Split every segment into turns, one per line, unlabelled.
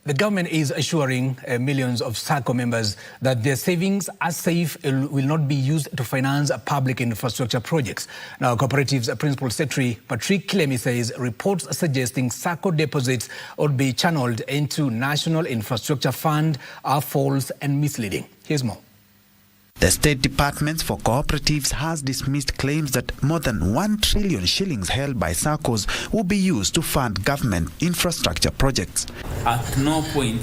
The government is assuring millions of SACCO members that their savings are safe and will not be used to finance public infrastructure projects. Now, Cooperative's Principal Secretary Patrick Kilemi says reports suggesting SACCO deposits would be channeled into National Infrastructure Fund are false and misleading. Here's more.
The State Department for Cooperatives has dismissed claims that more than 1 trillion shillings held by SACCOs will be used to fund government infrastructure projects.
At no point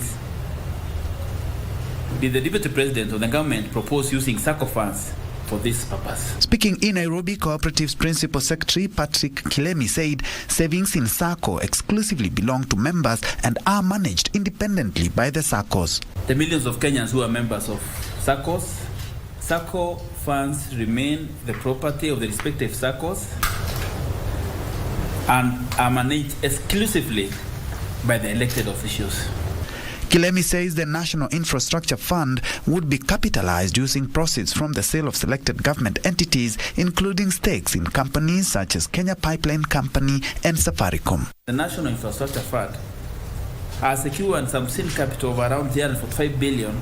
did the Deputy President of the government propose using SACCO funds for this purpose.
Speaking in Nairobi, Cooperative's Principal Secretary Patrick Kilemi said savings in SACCO exclusively belong to members and are managed independently by the SACCOs.
The millions of Kenyans who are members of SACCOs, SACCO funds remain the property of the respective SACCOs and are managed exclusively by the elected officials.
Kilemi says the National Infrastructure Fund would be capitalized using proceeds from the sale of selected government entities, including stakes in companies such as Kenya Pipeline Company and Safaricom.
The National Infrastructure Fund has secured some seed capital of around 345 billion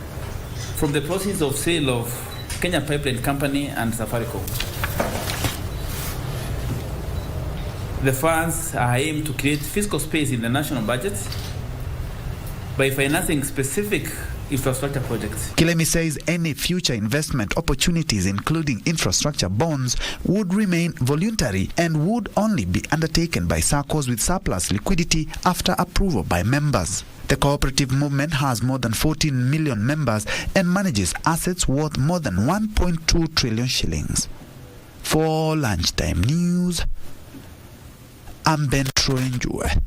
from the proceeds of sale of Kenya Pipeline Company and Safaricom. The funds are aimed to create fiscal space in the national budget by financing specific infrastructure projects.
Kilemi says any future investment opportunities, including infrastructure bonds, would remain voluntary and would only be undertaken by SACCOs with surplus liquidity after approval by members. The cooperative movement has more than 14 million members and manages assets worth more than 1.2 trillion shillings. For Lunchtime News, I'm Ben Troenjue.